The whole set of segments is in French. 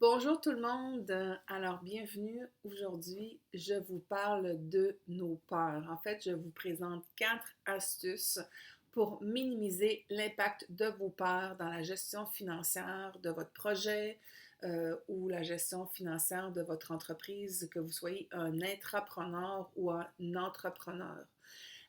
Bonjour tout le monde. Alors, bienvenue. Aujourd'hui, je vous parle de nos peurs. En fait, je vous présente 4 astuces pour minimiser l'impact de vos peurs dans la gestion financière de votre projet ou la gestion financière de votre entreprise, que vous soyez un intrapreneur ou un entrepreneur.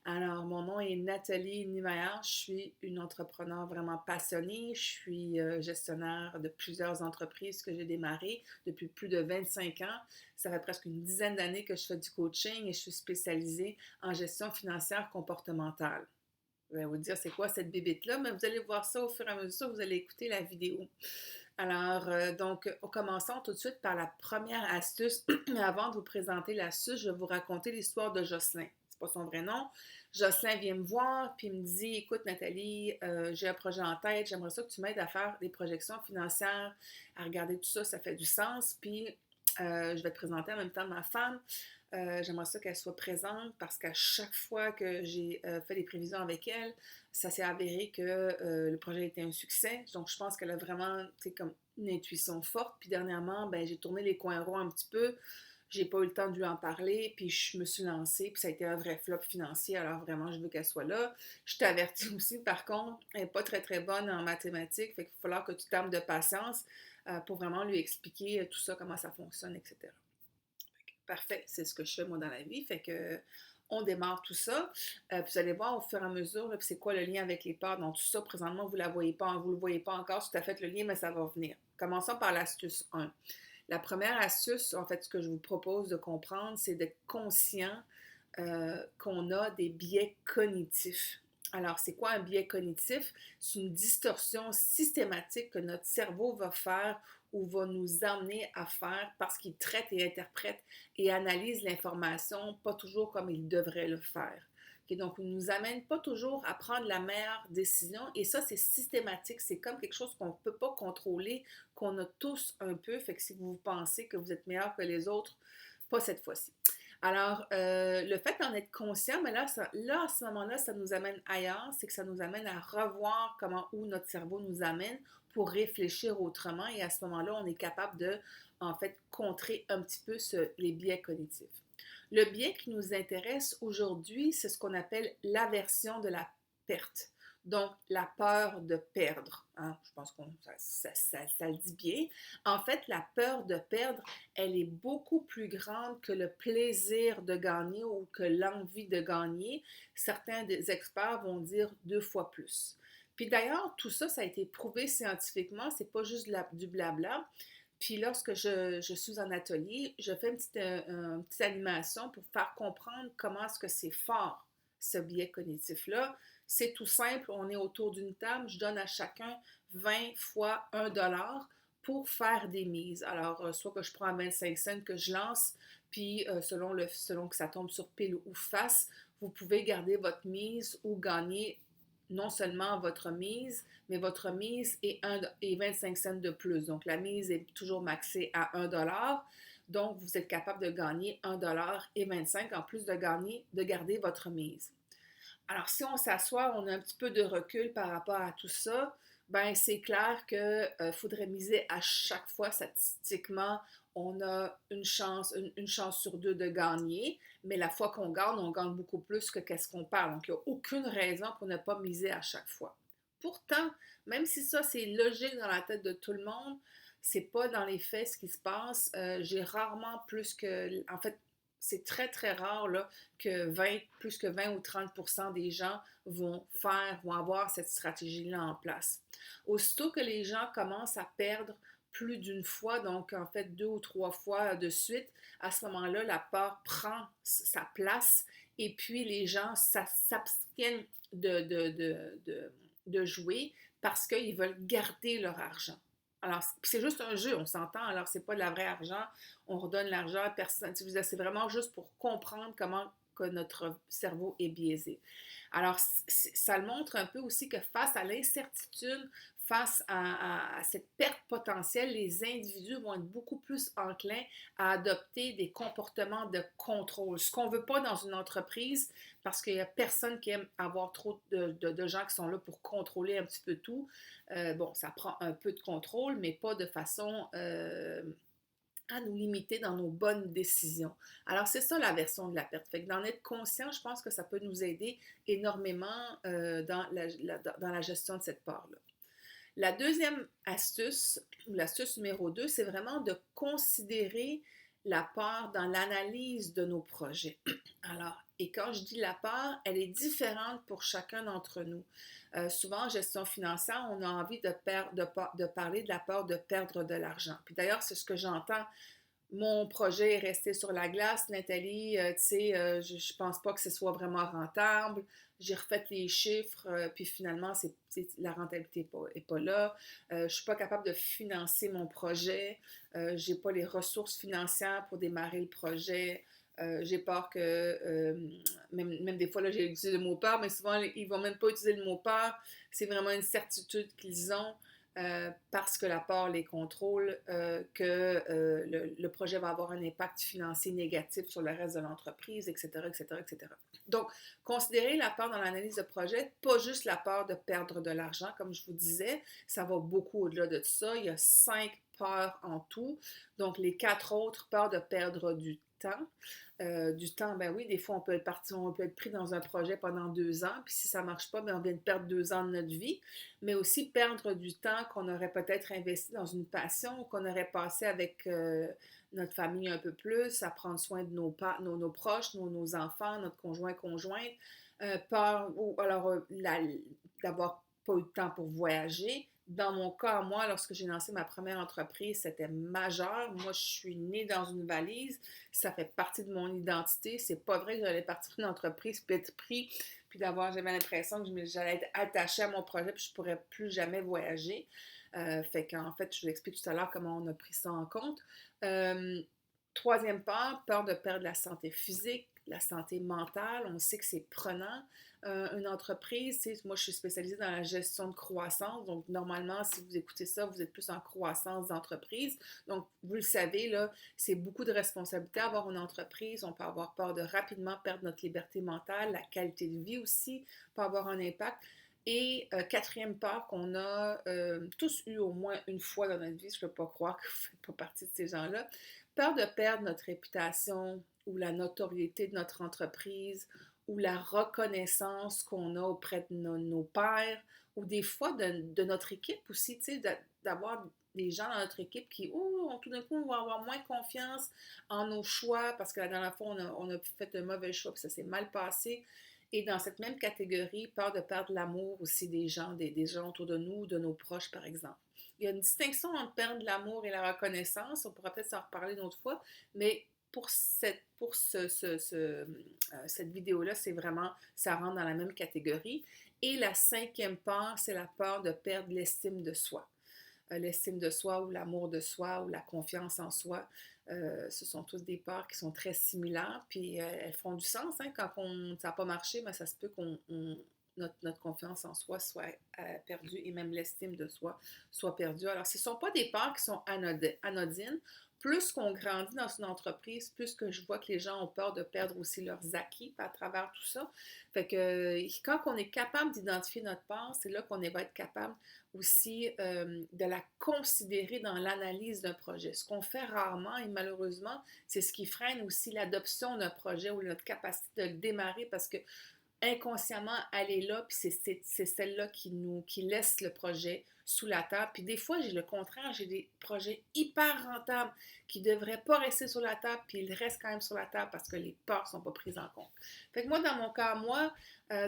Alors, mon nom est Nathalie Niemeyer. Je suis une entrepreneure vraiment passionnée. Je suis gestionnaire de plusieurs entreprises que j'ai démarrées depuis plus de 25 ans. Ça fait presque une dizaine d'années que je fais du coaching et je suis spécialisée en gestion financière comportementale. Je vais vous dire c'est quoi cette bébête-là, mais vous allez voir ça au fur et à mesure que vous allez écouter la vidéo. Alors, commençons tout de suite par la première astuce. Avant de vous présenter l'astuce, je vais vous raconter l'histoire de Jocelyn. C'est pas son vrai nom. Jocelyn vient me voir puis me dit, écoute Nathalie, j'ai un projet en tête, j'aimerais ça que tu m'aides à faire des projections financières, à regarder tout ça, ça fait du sens. Puis je vais te présenter en même temps ma femme. J'aimerais ça qu'elle soit présente parce qu'à chaque fois que j'ai fait des prévisions avec elle, ça s'est avéré que le projet était un succès. Donc, je pense qu'elle a vraiment, comme une intuition forte. Puis dernièrement, ben, j'ai tourné les coins ronds un petit peu. J'ai pas eu le temps de lui en parler, puis je me suis lancée, puis ça a été un vrai flop financier, alors vraiment, je veux qu'elle soit là. Je t'avertis aussi, par contre, elle n'est pas très très bonne en mathématiques, fait qu'il va falloir que tu t'armes de patience pour vraiment lui expliquer tout ça, comment ça fonctionne, etc. Parfait, c'est ce que je fais moi dans la vie. Fait que on démarre tout ça. Puis vous allez voir au fur et à mesure, là, puis c'est quoi le lien avec les parts. Donc tout ça, présentement, vous ne voyez pas, vous le voyez pas encore, tout à fait le lien, mais ça va venir. Commençons par l'astuce 1. La première astuce, en fait, ce que je vous propose de comprendre, c'est d'être conscient qu'on a des biais cognitifs. Alors, c'est quoi un biais cognitif? C'est une distorsion systématique que notre cerveau va faire ou va nous amener à faire parce qu'il traite et interprète et analyse l'information pas toujours comme il devrait le faire. Okay, donc, il ne nous amène pas toujours à prendre la meilleure décision et ça, c'est systématique. C'est comme quelque chose qu'on ne peut pas contrôler, qu'on a tous un peu. Fait que si vous pensez que vous êtes meilleur que les autres, pas cette fois-ci. Alors, le fait d'en être conscient, mais là, à ce moment-là, ça nous amène ailleurs, c'est que ça nous amène à revoir où notre cerveau nous amène pour réfléchir autrement et à ce moment-là, on est capable de, en fait, contrer un petit peu les biais cognitifs. Le biais qui nous intéresse aujourd'hui, c'est ce qu'on appelle l'aversion de la perte. Donc, la peur de perdre. Hein? Je pense que ça le dit bien. En fait, la peur de perdre, elle est beaucoup plus grande que le plaisir de gagner ou que l'envie de gagner. Certains des experts vont dire 2 fois plus. Puis d'ailleurs, tout ça, ça a été prouvé scientifiquement, c'est pas juste du blabla. Puis lorsque je suis en atelier, je fais une petite animation pour faire comprendre comment est-ce que c'est fort, ce biais cognitif-là. C'est tout simple, on est autour d'une table, je donne à chacun 20 fois 1 dollar pour faire des mises. Alors, soit que je prends 25 cents que je lance, puis selon que ça tombe sur pile ou face, vous pouvez garder votre mise ou gagner non seulement votre mise, mais votre mise est 25 cents de plus. Donc, la mise est toujours maxée à 1 dollar. Donc, vous êtes capable de gagner 1 dollar et 25 en plus de garder votre mise. Alors, si on s'assoit, on a un petit peu de recul par rapport à tout ça, ben c'est clair qu'il faudrait miser à chaque fois statistiquement. On a une chance sur deux de gagner, mais la fois qu'on gagne, on gagne beaucoup plus que qu'est-ce qu'on parle. Donc, il n'y a aucune raison pour ne pas miser à chaque fois. Pourtant, même si ça, c'est logique dans la tête de tout le monde, c'est pas dans les faits ce qui se passe. J'ai rarement plus que... En fait, c'est très, très rare là, que plus que 20 ou 30 des gens vont avoir cette stratégie-là en place. Aussitôt que les gens commencent à perdre plus d'une fois, donc en fait 2 ou 3 fois de suite, à ce moment-là, la peur prend sa place et puis les gens s'abstiennent de jouer parce qu'ils veulent garder leur argent. Alors, c'est juste un jeu, on s'entend, alors c'est pas de la vraie argent, on redonne l'argent à personne. C'est vraiment juste pour comprendre comment que notre cerveau est biaisé. Alors, ça le montre un peu aussi que face à l'incertitude, face à cette perte potentielle, les individus vont être beaucoup plus enclins à adopter des comportements de contrôle. Ce qu'on ne veut pas dans une entreprise, parce qu'il n'y a personne qui aime avoir trop de gens qui sont là pour contrôler un petit peu tout. Bon, ça prend un peu de contrôle, mais pas de façon à nous limiter dans nos bonnes décisions. Alors, c'est ça la version de la perte. Fait que d'en être conscient, je pense que ça peut nous aider énormément dans la gestion de cette part-là. La deuxième astuce, ou l'astuce numéro 2, c'est vraiment de considérer la part dans l'analyse de nos projets. Alors, et quand je dis la part, elle est différente pour chacun d'entre nous. Souvent, en gestion financière, on a envie de parler de la peur de perdre de l'argent. Puis d'ailleurs, c'est ce que j'entends. Mon projet est resté sur la glace, Nathalie, tu sais, je pense pas que ce soit vraiment rentable. J'ai refait les chiffres, puis finalement, la rentabilité n'est pas là. Je suis pas capable de financer mon projet. J'ai pas les ressources financières pour démarrer le projet. J'ai peur que, même des fois, là, j'ai utilisé le mot peur, mais souvent, ils vont même pas utiliser le mot peur. C'est vraiment une certitude qu'ils ont. Parce que la peur les contrôle, que le projet va avoir un impact financier négatif sur le reste de l'entreprise, etc., etc., etc. Donc, considérez la peur dans l'analyse de projet, pas juste la peur de perdre de l'argent, comme je vous disais, ça va beaucoup au-delà de ça. Il y a 5 peurs en tout. Donc, les 4 autres, peur de perdre du temps. Ben oui, des fois, on peut être pris dans un projet pendant 2 ans, puis si ça ne marche pas, ben on vient de perdre 2 ans de notre vie, mais aussi perdre du temps qu'on aurait peut-être investi dans une passion ou qu'on aurait passé avec notre famille un peu plus, à prendre soin de nos proches, nos enfants, notre conjointe, peur, ou alors d'avoir pas eu de temps pour voyager. Dans mon cas, moi, lorsque j'ai lancé ma première entreprise, c'était majeur. Moi, je suis née dans une valise. Ça fait partie de mon identité. C'est pas vrai que j'allais partir d'une entreprise puis être pris, puis j'avais l'impression que j'allais être attachée à mon projet puis je pourrais plus jamais voyager. Fait qu'en fait, je vous explique tout à l'heure comment on a pris ça en compte. Troisième peur de perdre la santé physique, la santé mentale. On sait que c'est prenant. Une entreprise, moi je suis spécialisée dans la gestion de croissance, donc normalement si vous écoutez ça, vous êtes plus en croissance d'entreprise, donc vous le savez, là, c'est beaucoup de responsabilité à avoir une entreprise, on peut avoir peur de rapidement perdre notre liberté mentale, la qualité de vie aussi peut avoir un impact. Et quatrième peur qu'on a tous eu au moins une fois dans notre vie, je ne peux pas croire que vous ne faites pas partie de ces gens-là, peur de perdre notre réputation ou la notoriété de notre entreprise ou la reconnaissance qu'on a auprès de nos pairs ou des fois de notre équipe aussi, tu sais, d'avoir des gens dans notre équipe qui, tout d'un coup, on va avoir moins confiance en nos choix parce que la dernière fois, on a fait un mauvais choix puis ça s'est mal passé. Et dans cette même catégorie, peur de perdre l'amour aussi des gens autour de nous, de nos proches, par exemple. Il y a une distinction entre perdre l'amour et la reconnaissance. On pourra peut-être s'en reparler une autre fois, mais pour cette vidéo-là, c'est vraiment, ça rentre dans la même catégorie. Et la cinquième peur, c'est la peur de perdre l'estime de soi. L'estime de soi ou l'amour de soi ou la confiance en soi, ce sont tous des peurs qui sont très similaires, puis elles font du sens. Hein, quand ça n'a pas marché, mais ça se peut qu'on notre confiance en soi soit perdue et même l'estime de soi soit perdue. Alors, ce ne sont pas des peurs qui sont anodines. Plus qu'on grandit dans une entreprise, plus que je vois que les gens ont peur de perdre aussi leurs acquis à travers tout ça. Fait que quand on est capable d'identifier notre peur, c'est là qu'on va être capable aussi de la considérer dans l'analyse d'un projet. Ce qu'on fait rarement et malheureusement, c'est ce qui freine aussi l'adoption d'un projet ou notre capacité de le démarrer parce que inconsciemment, elle est là, puis c'est celle-là qui laisse le projet sous la table. Puis des fois, j'ai le contraire, j'ai des projets hyper rentables qui ne devraient pas rester sur la table, puis ils restent quand même sur la table parce que les peurs ne sont pas prises en compte. Fait que moi, dans mon cas,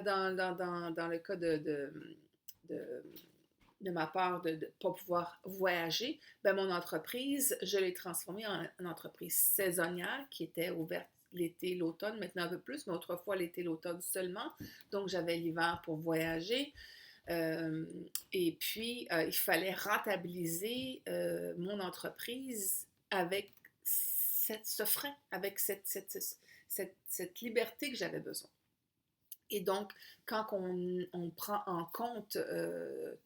dans le cas de ma peur de ne pas pouvoir voyager, ben mon entreprise, je l'ai transformée en une entreprise saisonnière qui était ouverte l'été, l'automne, maintenant un peu plus, mais autrefois l'été, l'automne seulement. Donc, j'avais l'hiver pour voyager. Et puis, il fallait rentabiliser mon entreprise avec ce frein, avec cette liberté que j'avais besoin. Et donc, quand on prend en compte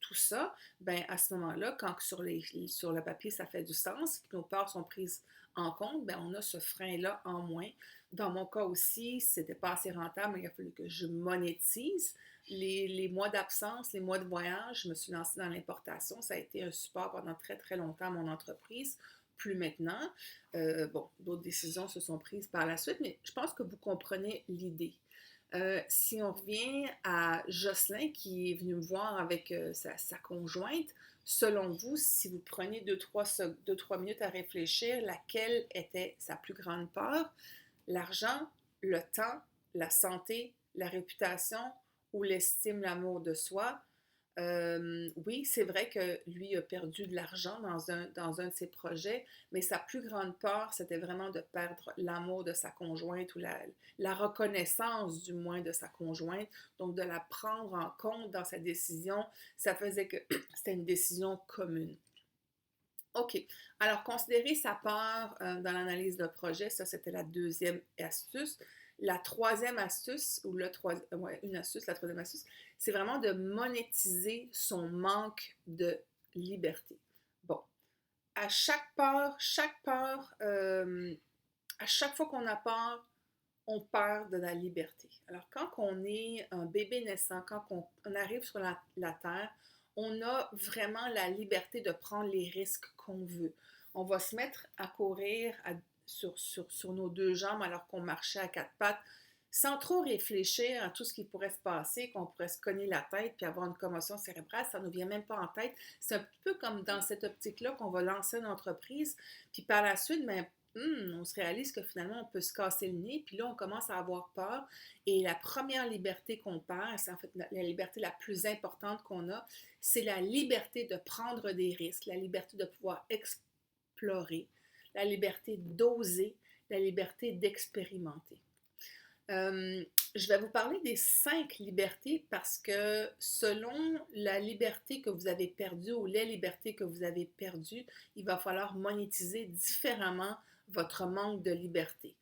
tout ça, ben à ce moment-là, quand sur le papier, ça fait du sens, que nos peurs sont prises en compte, ben on a ce frein-là en moins. Dans mon cas aussi, c'était pas assez rentable, mais il a fallu que je monétise les mois d'absence, les mois de voyage. Je me suis lancée dans l'importation. Ça a été un support pendant très, très longtemps à mon entreprise. Plus maintenant. Bon, d'autres décisions se sont prises par la suite, mais je pense que vous comprenez l'idée. Si on revient à Jocelyn qui est venu me voir avec sa conjointe, selon vous, si vous prenez 2-3 minutes à réfléchir, laquelle était sa plus grande peur? L'argent, le temps, la santé, la réputation ou l'estime, l'amour de soi? Oui, c'est vrai que lui a perdu de l'argent dans un de ses projets, mais sa plus grande peur, c'était vraiment de perdre l'amour de sa conjointe ou la reconnaissance du moins de sa conjointe. Donc, de la prendre en compte dans sa décision, ça faisait que c'était une décision commune. OK. Alors, considérer sa part dans l'analyse de projet, ça, c'était la deuxième astuce. La troisième astuce, ou une astuce, la troisième astuce, c'est vraiment de monétiser son manque de liberté. Bon, à chaque peur, à chaque fois qu'on a peur, on perd de la liberté. Alors, quand on est un bébé naissant, quand on arrive sur la Terre, on a vraiment la liberté de prendre les risques qu'on veut. On va se mettre à courir sur nos deux jambes alors qu'on marchait à quatre pattes, sans trop réfléchir à tout ce qui pourrait se passer, qu'on pourrait se cogner la tête puis avoir une commotion cérébrale, ça ne nous vient même pas en tête. C'est un peu comme dans cette optique-là qu'on va lancer une entreprise, puis par la suite, ben, on se réalise que finalement, on peut se casser le nez, puis là, on commence à avoir peur. Et la première liberté qu'on perd, c'est en fait la liberté la plus importante qu'on a, c'est la liberté de prendre des risques, la liberté de pouvoir explorer, la liberté d'oser, la liberté d'expérimenter. Je vais vous parler des 5 libertés parce que selon la liberté que vous avez perdue ou les libertés que vous avez perdues, il va falloir monétiser différemment votre manque de liberté.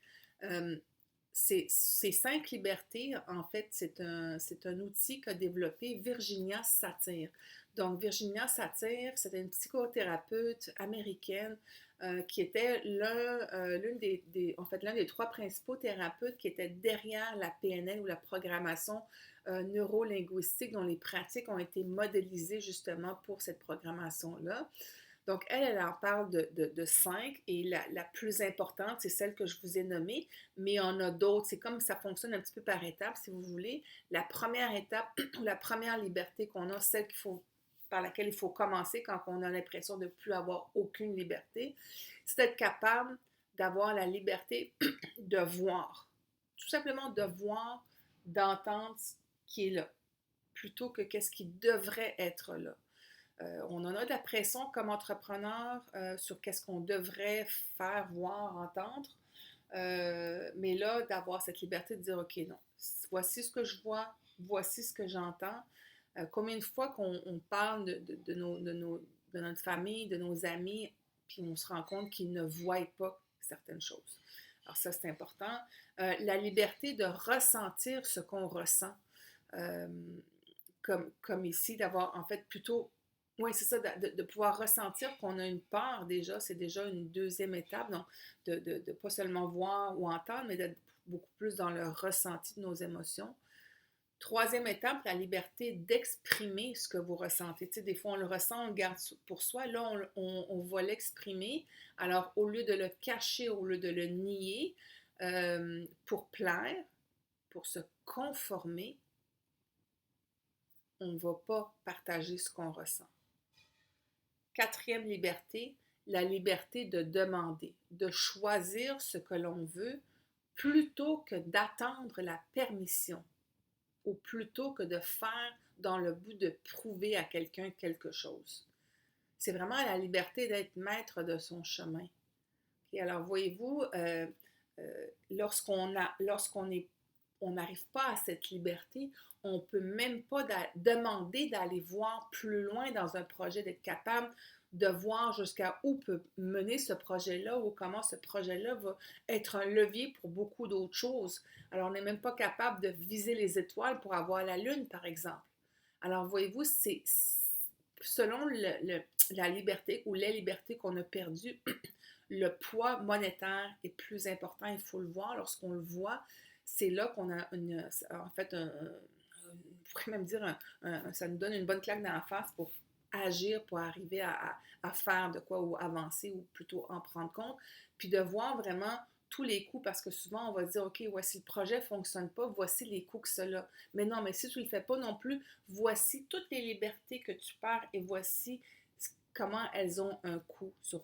Ces 5 libertés, en fait, c'est un outil qu'a développé Virginia Satir. Donc, Virginia Satir, c'était une psychothérapeute américaine qui était l'un des 3 principaux thérapeutes qui étaient derrière la PNL ou la programmation neurolinguistique dont les pratiques ont été modélisées justement pour cette programmation-là. Donc, elle en parle de 5 et la plus importante, c'est celle que je vous ai nommée, mais il y en a d'autres. C'est comme ça fonctionne un petit peu par étapes, si vous voulez. La première étape, la première liberté qu'on a, celle par laquelle il faut commencer quand on a l'impression de ne plus avoir aucune liberté, c'est d'être capable d'avoir la liberté de voir. Tout simplement de voir, d'entendre ce qui est là, plutôt que qu'est-ce qui devrait être là. On en a de la pression comme entrepreneur sur qu'est-ce qu'on devrait faire, voir, entendre. Mais là, d'avoir cette liberté de dire, OK, non, voici ce que je vois, voici ce que j'entends. Combien de fois qu'on parle de notre famille, de nos amis, puis on se rend compte qu'ils ne voient pas certaines choses. Alors ça, c'est important. La liberté de ressentir ce qu'on ressent. Euh, comme ici, d'avoir en fait plutôt, oui, c'est ça, de pouvoir ressentir qu'on a une peur déjà, c'est déjà une deuxième étape, donc de pas seulement voir ou entendre, mais d'être beaucoup plus dans le ressenti de nos émotions. Troisième étape, la liberté d'exprimer ce que vous ressentez. Tu sais, des fois, on le ressent, on le garde pour soi. Là, on va l'exprimer. Alors, au lieu de le cacher, au lieu de le nier, pour plaire, pour se conformer, on ne va pas partager ce qu'on ressent. Quatrième liberté, la liberté de demander, de choisir ce que l'on veut plutôt que d'attendre la permission ou plutôt que de faire dans le but de prouver à quelqu'un quelque chose. C'est vraiment la liberté d'être maître de son chemin. Et alors, voyez-vous, lorsqu'on n'arrive pas à cette liberté, on ne peut même pas demander d'aller voir plus loin dans un projet, d'être capable de voir jusqu'à où peut mener ce projet-là ou comment ce projet-là va être un levier pour beaucoup d'autres choses. Alors, on n'est même pas capable de viser les étoiles pour avoir la Lune, par exemple. Alors, voyez-vous, c'est selon la liberté ou les libertés qu'on a perdues, le poids monétaire est plus important. Il faut le voir. Lorsqu'on le voit, c'est là qu'on a en fait, on pourrait même dire, ça nous donne une bonne claque dans la face pour agir, pour arriver à faire de quoi ou avancer ou plutôt en prendre compte. Puis de voir vraiment tous les coûts, parce que souvent on va dire, OK, voici le projet ne fonctionne pas, voici les coûts que cela. Mais non, mais si tu ne le fais pas non plus, voici toutes les libertés que tu perds et voici comment elles ont un coût sur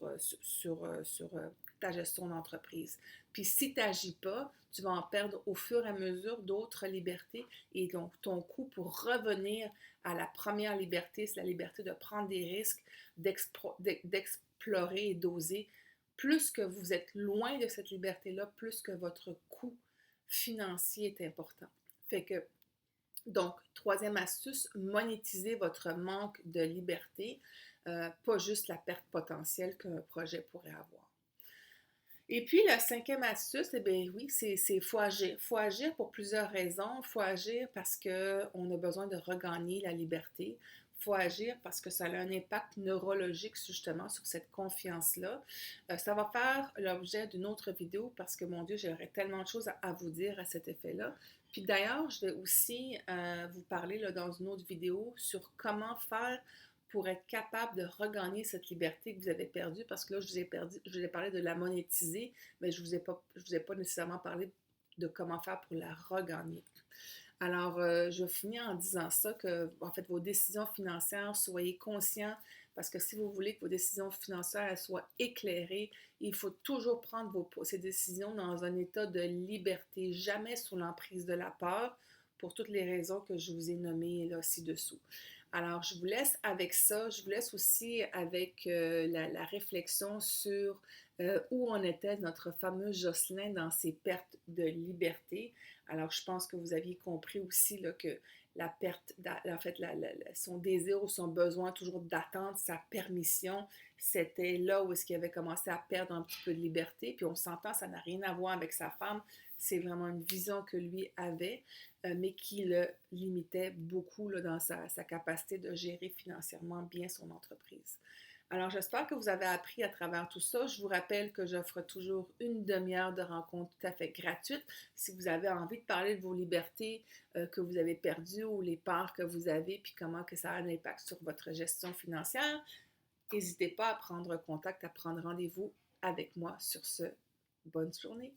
ta gestion d'entreprise. Puis si tu n'agis pas, tu vas en perdre au fur et à mesure d'autres libertés et donc ton coût pour revenir à la première liberté, c'est la liberté de prendre des risques, d'explorer et d'oser. Plus que vous êtes loin de cette liberté-là, plus que votre coût financier est important. Fait que, donc, troisième astuce, monétiser votre manque de liberté, pas juste la perte potentielle qu'un projet pourrait avoir. Et puis, la cinquième astuce, eh bien oui, c'est faut agir. Faut agir pour plusieurs raisons. Faut agir parce qu'on a besoin de regagner la liberté. Faut agir parce que ça a un impact neurologique justement sur cette confiance-là. Ça va faire l'objet d'une autre vidéo parce que, mon Dieu, j'aurais tellement de choses à vous dire à cet effet-là. Puis d'ailleurs, je vais aussi vous parler là, dans une autre vidéo sur comment faire pour être capable de regagner cette liberté que vous avez perdue, parce que là, je vous ai parlé de la monétiser, mais je ne vous ai pas nécessairement parlé de comment faire pour la regagner. Alors, je finis en disant ça, que, en fait, vos décisions financières, soyez conscients, parce que si vous voulez que vos décisions financières soient éclairées, il faut toujours prendre ces décisions dans un état de liberté, jamais sous l'emprise de la peur, pour toutes les raisons que je vous ai nommées là ci-dessous. Alors, je vous laisse avec ça. Je vous laisse aussi avec la réflexion sur où en était notre fameux Jocelyn dans ses pertes de liberté. Alors, je pense que vous aviez compris aussi là, que la perte, en fait, son désir ou son besoin toujours d'attendre sa permission, c'était là où est-ce qu'il avait commencé à perdre un petit peu de liberté. Puis on s'entend, ça n'a rien à voir avec sa femme. C'est vraiment une vision que lui avait, mais qui le limitait beaucoup là, dans sa capacité de gérer financièrement bien son entreprise. Alors, j'espère que vous avez appris à travers tout ça. Je vous rappelle que j'offre toujours une demi-heure de rencontre tout à fait gratuite. Si vous avez envie de parler de vos libertés que vous avez perdues ou les parts que vous avez, puis comment que ça a un impact sur votre gestion financière, n'hésitez pas à prendre contact, à prendre rendez-vous avec moi sur ce. Bonne journée!